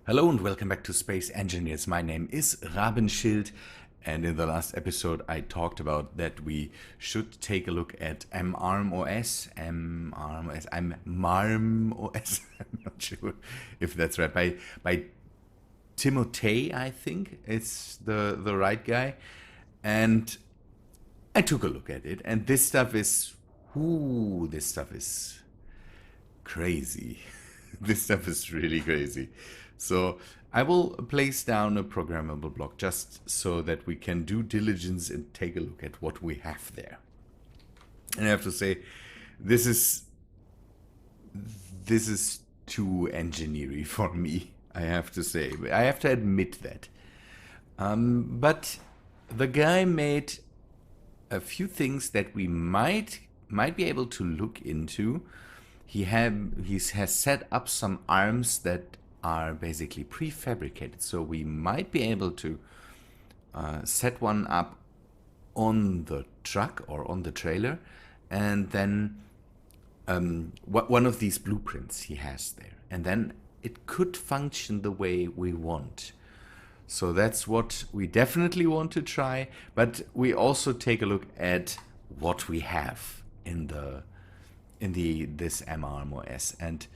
Hello and welcome back to Space Engineers. My name is Rabenschild, and in the last episode I talked about that we should take a look at MARMOS. MARMOS. I'm MARMOS. I'm not sure if that's right. By Timotei, I think it's the right guy. And I took a look at it, and this stuff is crazy. This stuff is really crazy. So I will place down a programmable block just so that we can do diligence and take a look at what we have there. And I have to say, this is too engineering for me. I have to say, I have to admit that. But the guy made a few things that we might be able to look into. He has set up some arms that are basically prefabricated, so we might be able to set one up on the truck or on the trailer, and then one of these blueprints he has there, and then it could function the way we want. So that's what we definitely want to try, but we also take a look at what we have in this MRMOS. And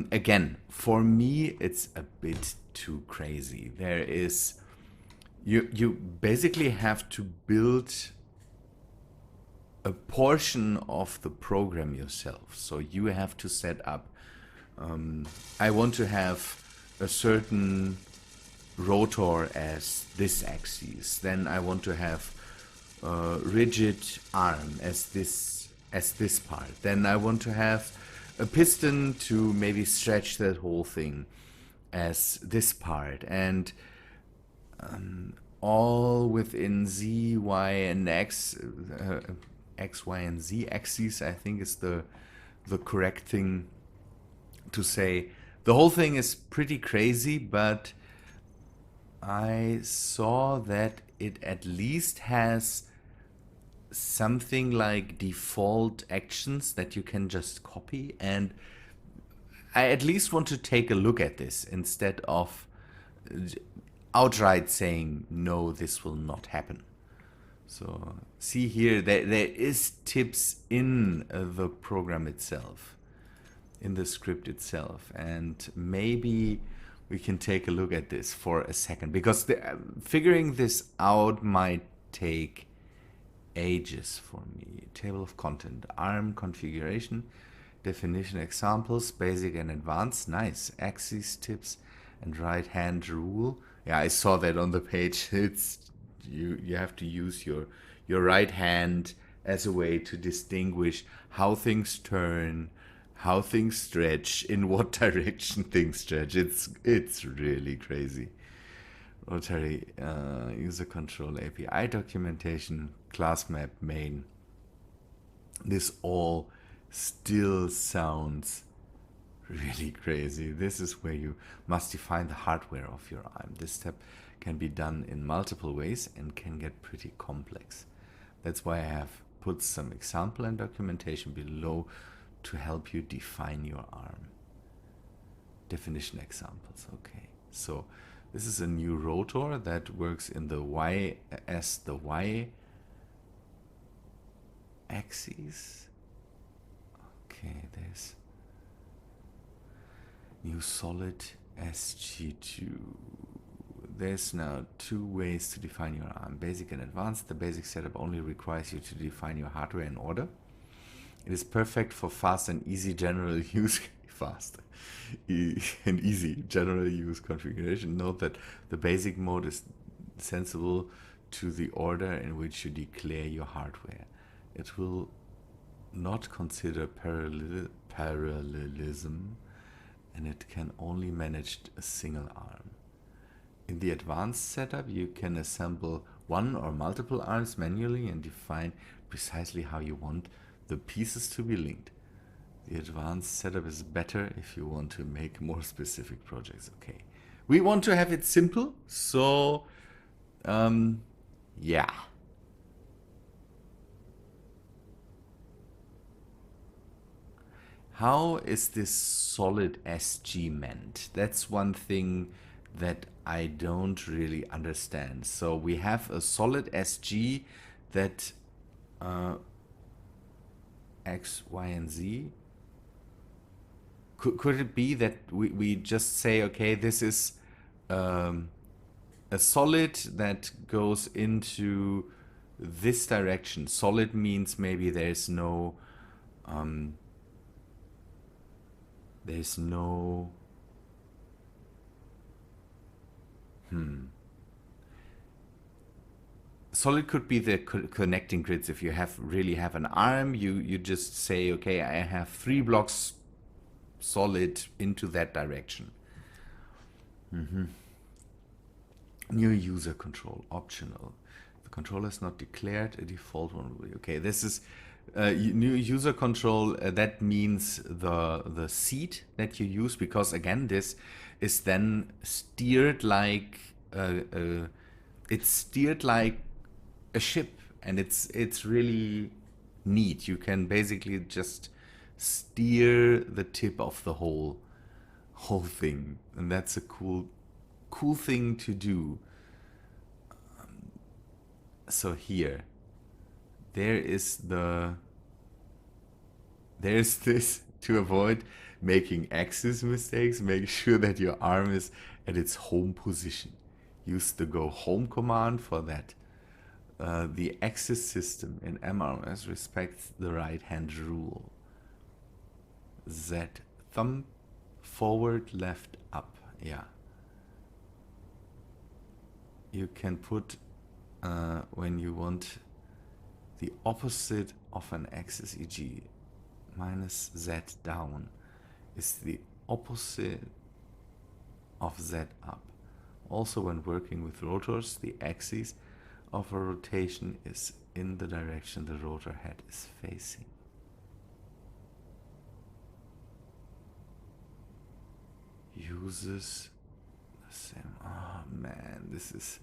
again, for me, it's a bit too crazy. There is, you basically have to build a portion of the program yourself. So you have to set up, I want to have a certain rotor as this axis. Then I want to have a rigid arm as this part. Then I want to have a piston to maybe stretch that whole thing as this part, and all within Z, Y, and X, X, Y, and Z axes, I think is the correct thing to say. The whole thing is pretty crazy, but I saw that it at least has something like default actions that you can just copy, and I at least want to take a look at this instead of outright saying no, this will not happen. So see here, there is tips in the program itself, in the script itself, and maybe we can take a look at this for a second, because figuring this out might take ages for me. Table of content, ARM configuration, definition, examples, basic and advanced. Nice. Axis tips and right hand rule. Yeah, I saw that on the page. It's you have to use your right hand as a way to distinguish how things turn, how things stretch, in what direction things stretch. It's really crazy. Rotary user control API documentation, class map, main. This all still sounds really crazy. This is where you must define the hardware of your arm. This step can be done in multiple ways and can get pretty complex. That's why I have put some example and documentation below to help you define your arm. Definition examples. Okay, so this is a new rotor that works in the Y as the Y axis. Okay, there's new solid SG2. There's now two ways to define your arm, basic and advanced. The basic setup only requires you to define your hardware in order. It is perfect for fast and easy general use. Fast and easy general use configuration. Note that the basic mode is sensible to the order in which you declare your hardware. It will not consider parallelism, and it can only manage a single arm. In the advanced setup, you can assemble one or multiple arms manually and define precisely how you want the pieces to be linked. The advanced setup is better if you want to make more specific projects. Okay, we want to have it simple, so yeah. How is this solid SG meant? That's one thing that I don't really understand. So we have a solid SG that X, Y, and Z. Could it be that we just say, okay, this is a solid that goes into this direction? Solid means maybe there's no solid could be the connecting grids. If you really have an arm, you just say, okay, I have 3 blocks solid into that direction. New user control, optional. The controller is not declared, a default one will be. Okay, this is new user control. That means the seat that you use, because again, this is then steered like it's steered like a ship, and it's really neat. You can basically just steer the tip of the whole thing, and that's a cool thing to do. So here, there's this to avoid making axis mistakes. Make sure that your arm is at its home position. Use the go home command for that. The axis system in MARMOS respects the right hand rule. Z, thumb forward, left, up. Yeah. You can put when you want the opposite of an axis, e.g. minus Z down is the opposite of Z up. Also, when working with rotors, the axis of a rotation is in the direction the rotor head is facing. Uses the same. Oh man, this is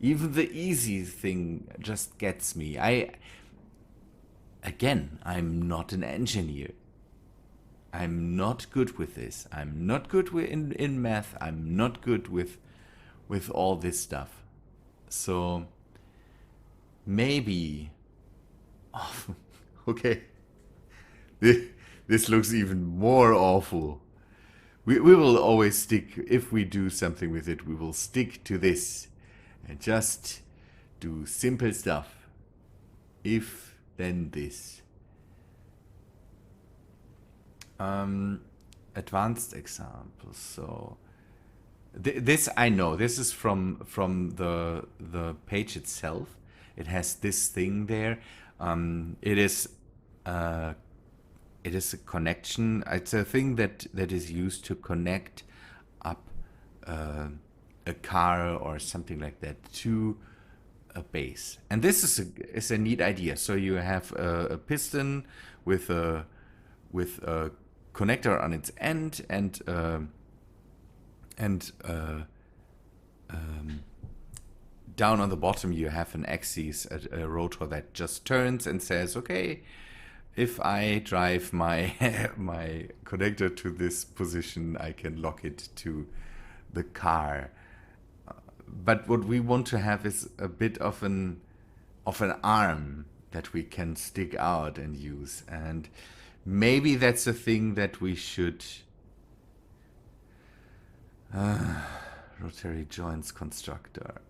even the easy thing just gets me. I'm not an engineer. I'm not good with this. I'm not good in math. I'm not good with all this stuff. So maybe, oh, okay, this looks even more awful. We will always stick, if we do something with it, we will stick to this and just do simple stuff. If, then this. Advanced examples. So this I know. This is from the page itself. It has this thing there. It is a connection. It's a thing that is used to connect up a car or something like that to a base. And this is a neat idea. So you have a piston with a connector on its end, and down on the bottom you have an axis, a rotor that just turns and says, okay, if I drive my my connector to this position, I can lock it to the car. But what we want to have is a bit of an arm that we can stick out and use, and maybe that's a thing that we should rotary joints constructor.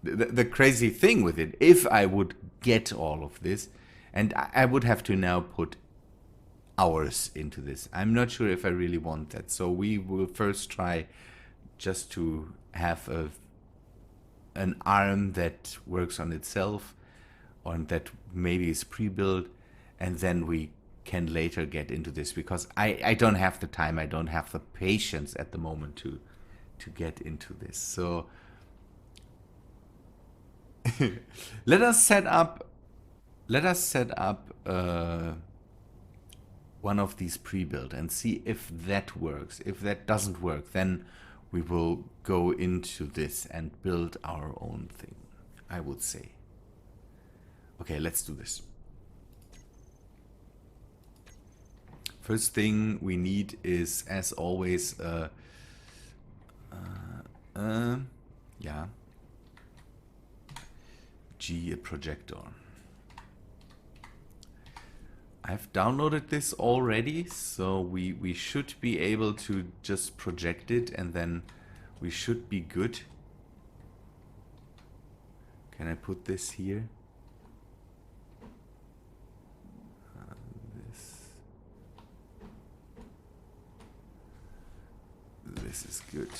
The crazy thing with it, if I would get all of this, and I would have to now put hours into this. I'm not sure if I really want that. So we will first try just to have an arm that works on itself, or that maybe is pre-built, and then we can later get into this, because I don't have the time, I don't have the patience at the moment to get into this. So let us set up one of these pre-built and see if that works. If that doesn't work, then we will go into this and build our own thing, I would say. Okay, let's do this. First thing we need is, as always, yeah, a projector. I've downloaded this already, so we should be able to just project it, and then we should be good. Can I put this here? This is good.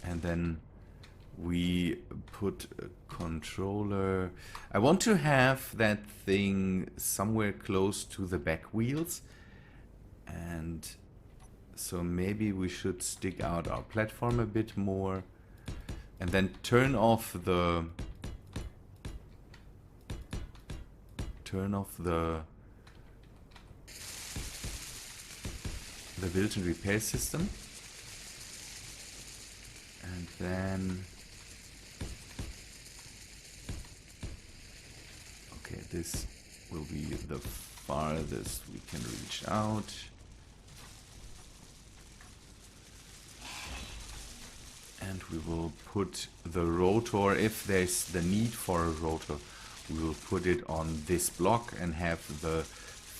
And then we put a controller. I want to have that thing somewhere close to the back wheels, and so maybe we should stick out our platform a bit more, and then turn off the built-in repair system. And then, okay, this will be the farthest we can reach out. And we will put the rotor, if there's the need for a rotor, we will put it on this block and have the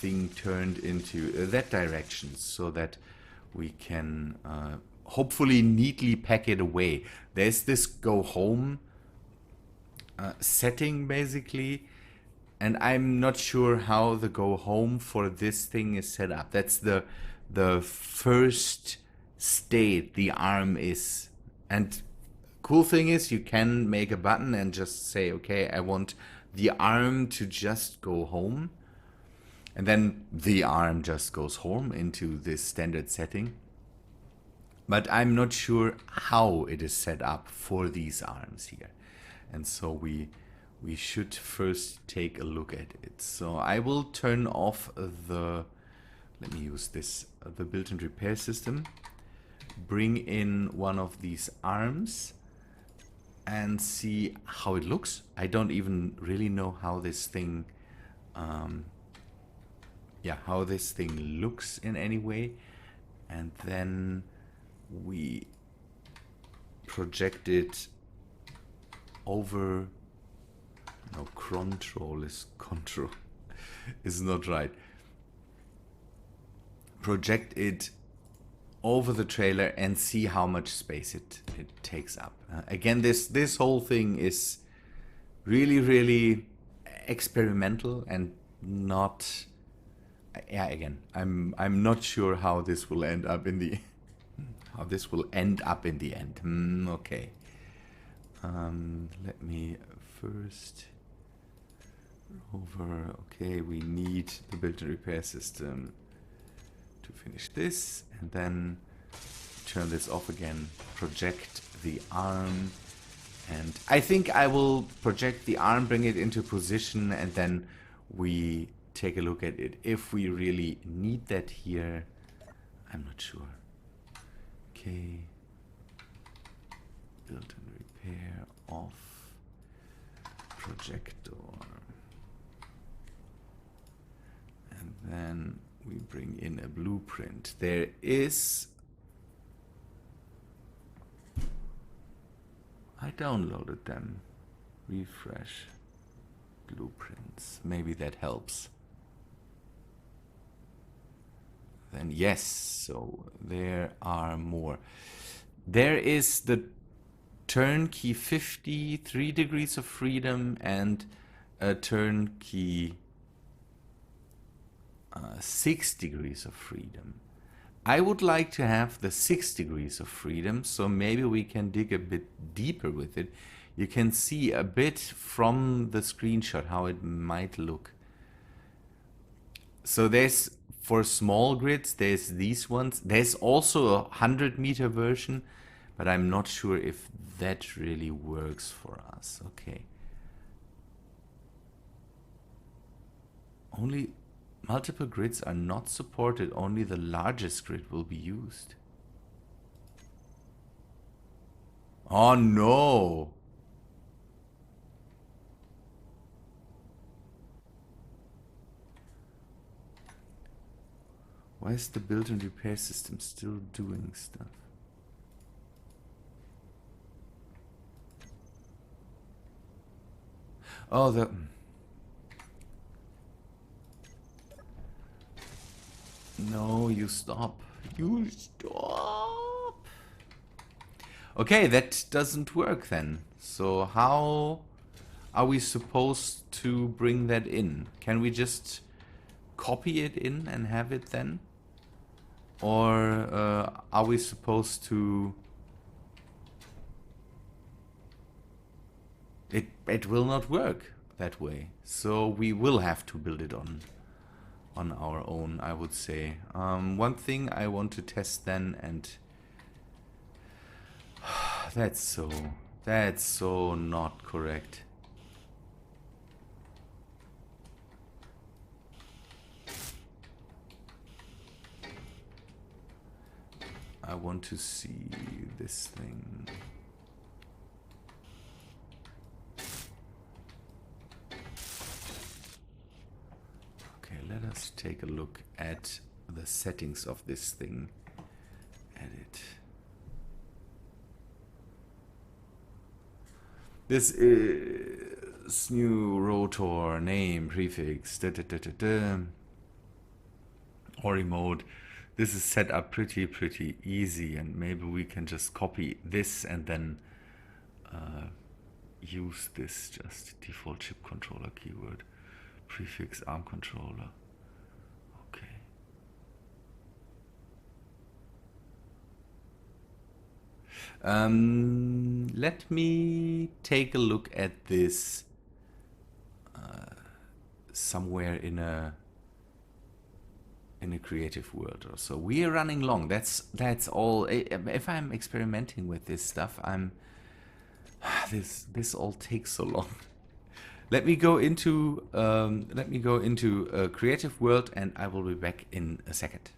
thing turned into that direction, so that we can hopefully neatly pack it away. There's this go home setting basically, and I'm not sure how the go home for this thing is set up. That's the first state the arm is. And cool thing is, you can make a button and just say, okay, I want the arm to just go home, and then the arm just goes home into this standard setting. But I'm not sure how it is set up for these arms here. And so we should first take a look at it. So I will turn off the, let me use this, the built-in repair system. Bring in one of these arms and see how it looks. I don't even really know how this thing, how this thing looks in any way. And then we project it over, no, control is not right. Project it over the trailer and see how much space it takes up. Again, this whole thing is really experimental and not. Yeah, again, I'm not sure how this will end up in the end. Okay. Let me first over. Okay, we need the built-in repair system to finish this, and then turn this off again. Project the arm, and I think I will project the arm, bring it into position, and then we take a look at it if we really need that here. I'm not sure. Okay, built-in repair off, projector, and then we bring in a blueprint. There is, I downloaded them. Refresh blueprints. Maybe that helps. Then yes, so there are more. There is the turnkey 53 degrees of freedom and a turnkey 6 degrees of freedom. I would like to have the 6 degrees of freedom, so maybe we can dig a bit deeper with it. You can see a bit from the screenshot how it might look. So there's, for small grids, there's these ones. There's also a 100-meter version, but I'm not sure if that really works for us. Okay. Only multiple grids are not supported. Only the largest grid will be used. Oh no! Why is the build and repair system still doing stuff? Oh, the... No, you stop. You stop. Okay, that doesn't work then. So how are we supposed to bring that in? Can we just copy it in and have it then? Or are we supposed to... It will not work that way. So we will have to build it on our own, I would say. One thing I want to test then, and that's so not correct. I want to see this thing. Let us take a look at the settings of this thing. Edit. This is new rotor name prefix or remote. This is set up pretty easy, and maybe we can just copy this and then use this just default chip controller keyword prefix ARM controller. Let me take a look at this somewhere in a creative world or so. We are running long. That's all. If I'm experimenting with this stuff, this all takes so long. Let me go into a creative world, and I will be back in a second.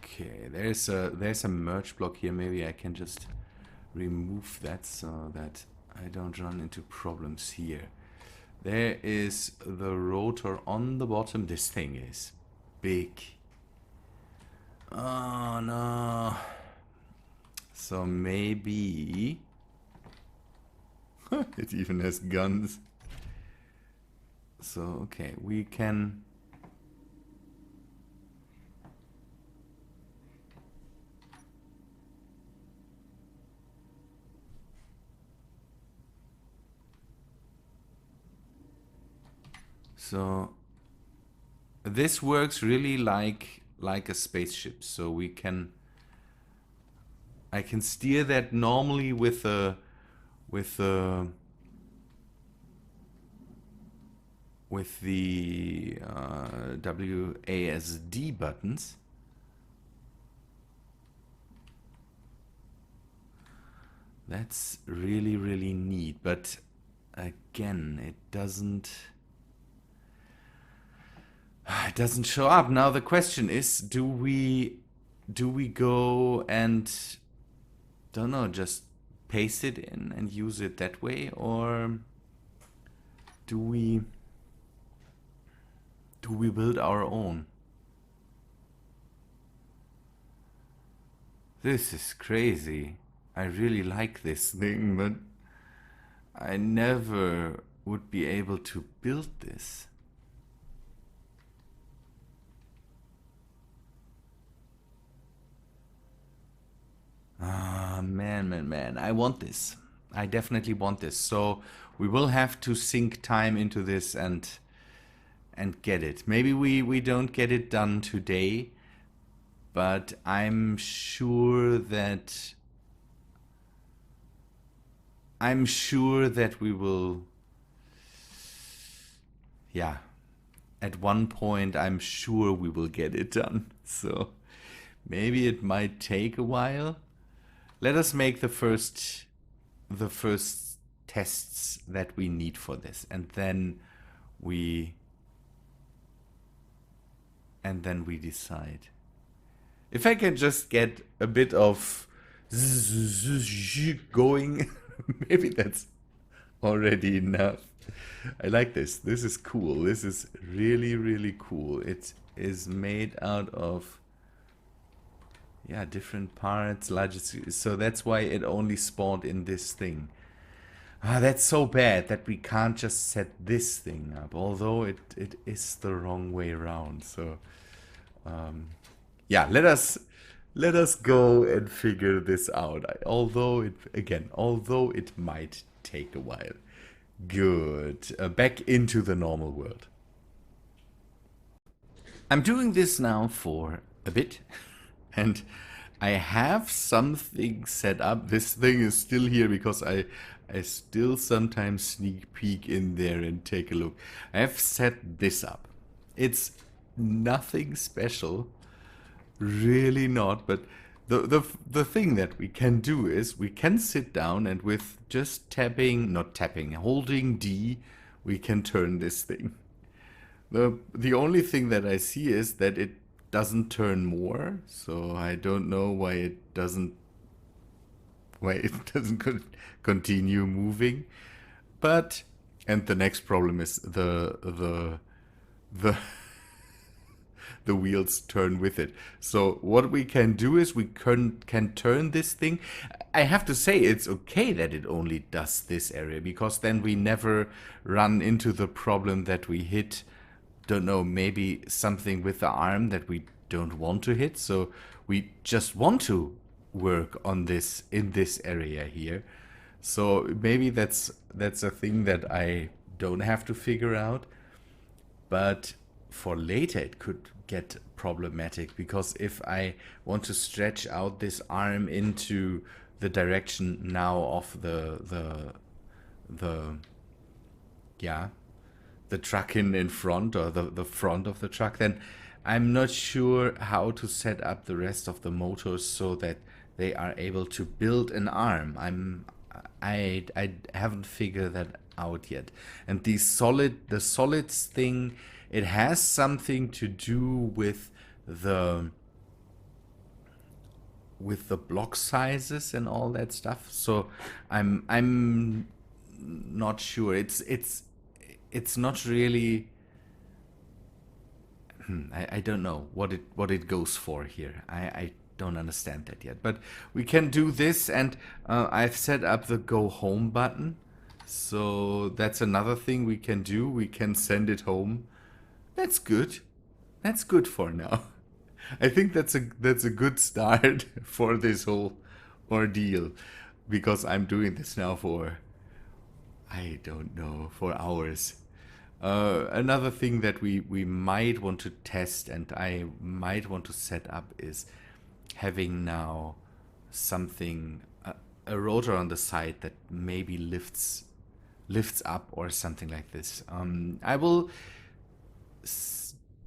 Okay, there's a merge block here. Maybe I can just remove that so that I don't run into problems here. There is the rotor on the bottom. This thing is big. Oh no. So maybe it even has guns. So okay, we can so this works really like a spaceship. So we can I can steer that normally with the WASD buttons. That's really neat, but again, it doesn't show up. Now the question is, do we go and don't know, just paste it in and use it that way, or do we build our own? This is crazy. I really like this thing, but I never would be able to build this. Ah, man. I want this. I definitely want this. So we will have to sink time into this and get it. Maybe we don't get it done today, but I'm sure that we will. Yeah. At one point, I'm sure we will get it done. So maybe it might take a while. Let us make the first tests that we need for this, and then we decide. If I can just get a bit of going, maybe that's already enough. I like this. This is cool. This is really, really cool. It is made out of, yeah, different parts, largest. So that's why it only spawned in this thing. Ah, that's so bad that we can't just set this thing up, although it is the wrong way around. So, yeah, let us go and figure this out. Although although it might take a while. Good. Back into the normal world. I'm doing this now for a bit, and I have something set up. This thing is still here because I still sometimes sneak peek in there and take a look. I have set this up. It's nothing special, really not, but the thing that we can do is we can sit down and with just holding D, we can turn this thing. The only thing that I see is that it doesn't turn more, so I don't know why it doesn't continue moving. But and the next problem is the the wheels turn with it. So what we can do is we can turn this thing. I have to say it's okay that it only does this area, because then we never run into the problem that we hit, don't know, maybe something with the arm that we don't want to hit. So we just want to work on this in this area here. So maybe that's a thing that I don't have to figure out. But for later it could get problematic, because if I want to stretch out this arm into the direction now of the truck in front, or the front of the truck, then I'm not sure how to set up the rest of the motors so that they are able to build an arm. I haven't figured that out yet. And the solids thing, it has something to do with the block sizes and all that stuff. So I'm not sure. It's not really. I don't know what it goes for here. I don't understand that yet. But we can do this, and I've set up the go home button. So that's another thing we can do. We can send it home. That's good. That's good for now. I think that's a good start for this whole ordeal, because I'm doing this now for, I don't know, for hours. Another thing that we might want to test, and I might want to set up, is having now something, a rotor on the side that maybe lifts up or something like this. I will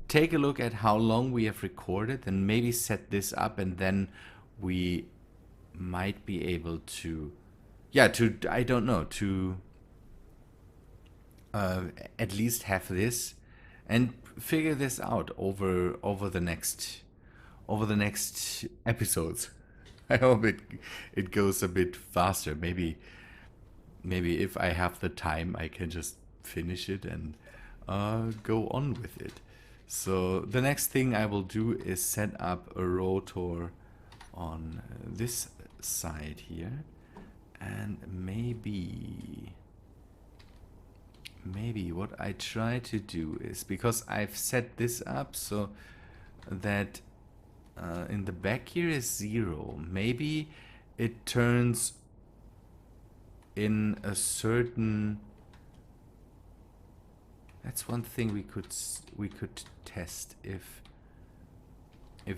take a look at how long we have recorded and maybe set this up, and then we might be able to, I don't know, to at least have this and figure this out over the next episodes. I hope it goes a bit faster. Maybe if I have the time, I can just finish it and go on with it. So the next thing I will do is set up a rotor on this side here, and maybe what I try to do is, because I've set this up so that in the back here is 0, maybe it turns in a certain. That's one thing we could test. If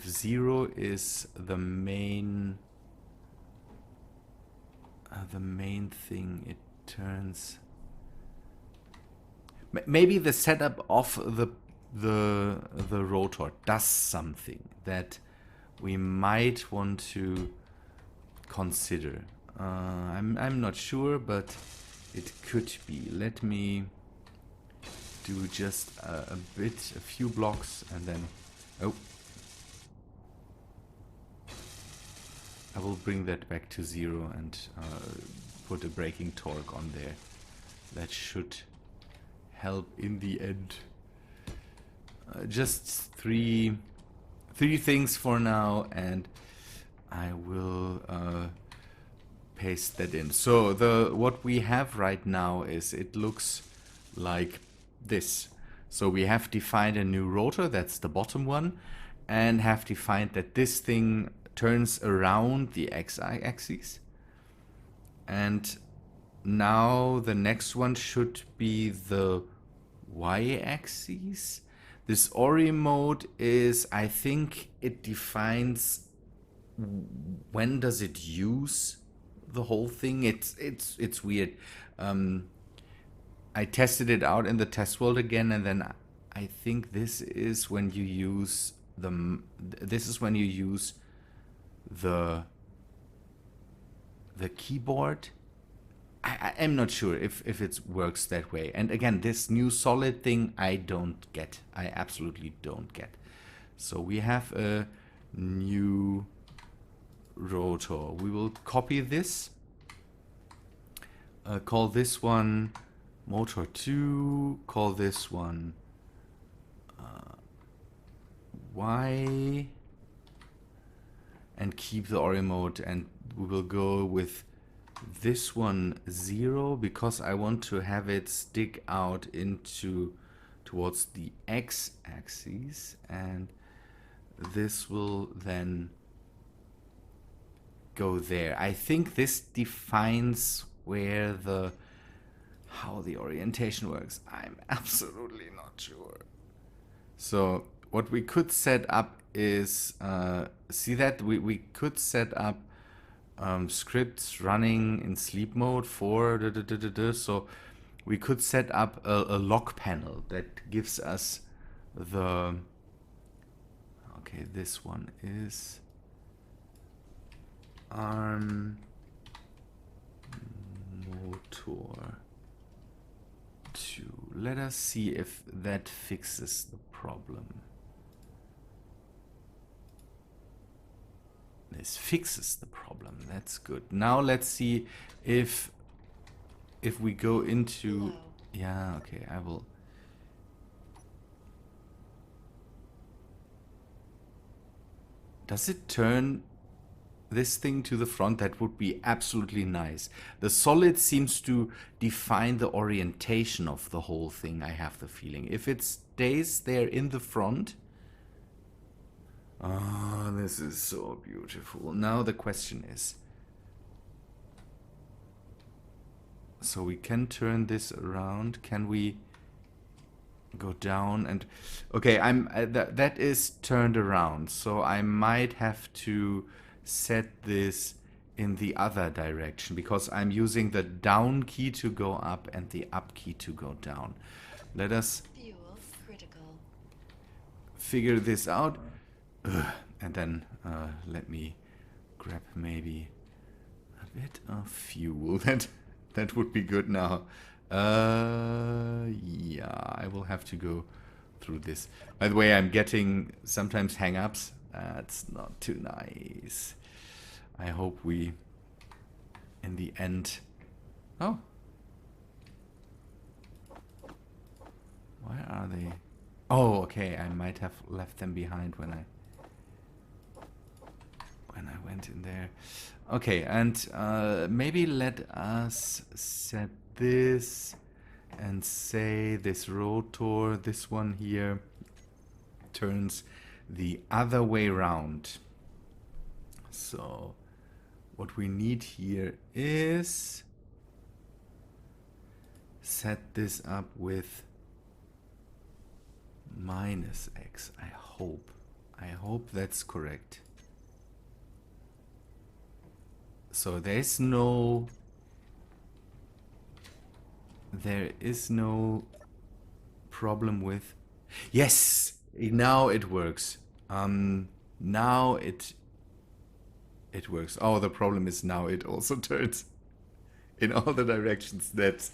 0 is the main thing, it turns. Maybe the setup of the rotor does something that we might want to consider. I'm not sure, but it could be. Let me do just a few blocks, and then I will bring that back to 0 and put a braking torque on there. That should help in the end. Just three things for now, and I will paste that in. So what we have right now is, it looks like this. So we have defined a new rotor, that's the bottom one, and have defined that this thing turns around the x-axis. And now the next one should be the y-axis. This Ori mode is, I think it defines when does it use the whole thing. It's weird. I tested it out in the test world again, and then I think this is when you use the keyboard. I am not sure if it works that way. And again, this new solid thing, I don't get. I absolutely don't get. So we have a new rotor. We will copy this. Call this one motor 2. Call this one Y. And keep the Ori mode. And we will go with this one 0, because I want to have it stick out towards the x-axis, and this will then go there. I think this defines how the orientation works. I'm absolutely not sure. So what we could set up is, see that we could set up scripts running in sleep mode for so we could set up a log panel that gives us the, okay, this one is arm motor 2. Let us see if that fixes the problem. This fixes the problem. That's good. Now let's see if we go into... Hello. Yeah, okay, I will... Does it turn this thing to the front? That would be absolutely nice. The solid seems to define the orientation of the whole thing, I have the feeling. If it stays there in the front... Oh, this is so beautiful. Now the question is... So we can turn this around. Can we go down and... Okay, that is turned around. So I might have to set this in the other direction, because I'm using the down key to go up and the up key to go down. Let us Fuel critical. figure this out. And then let me grab maybe a bit of fuel. That would be good now. Yeah, I will have to go through this. By the way, I'm getting sometimes hang-ups. That's not too nice. I hope we, in the end... Oh. Where are they? Oh, okay. I might have left them behind when I went in there. Okay, and maybe let us set this and say this rotor, this one here, turns the other way round. So what we need here is set this up with -x. I hope that's correct. So there is no problem with... Yes, now it works. Now it works. Oh, the problem is now it also turns in all the directions. That's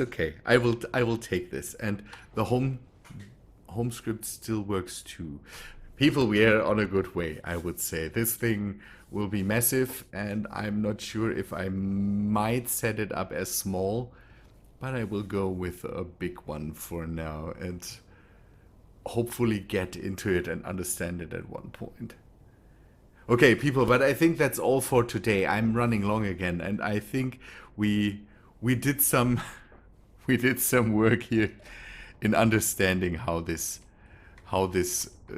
okay. I will take this, and the home script still works too. People, we are on a good way, I would say. This thing will be massive, and I'm not sure if I might set it up as small, but I will go with a big one for now and hopefully get into it and understand it at one point. Okay, people, but I think that's all for today. I'm running long again, and I think we did some we did some work here in understanding how this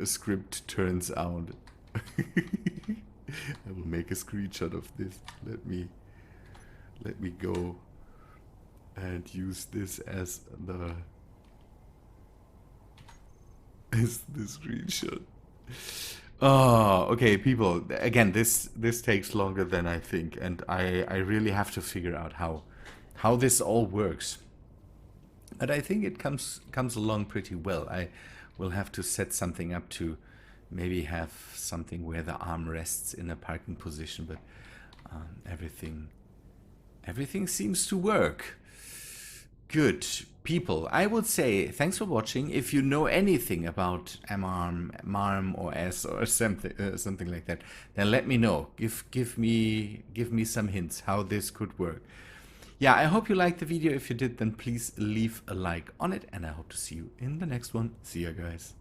script turns out. I will make a screenshot of this. Let me go and use this as the screenshot. Oh, okay, people. Again, this takes longer than I think, and I really have to figure out how this all works. But I think it comes along pretty well. I will have to set something up to maybe have something where the arm rests in a parking position, but everything seems to work. Good. People, I would say thanks for watching. If you know anything about marm or S or something like that, then let me know. Give me some hints how this could work. Yeah, I hope you liked the video. If you did, then please leave a like on it, and I hope to see you in the next one. See ya, guys.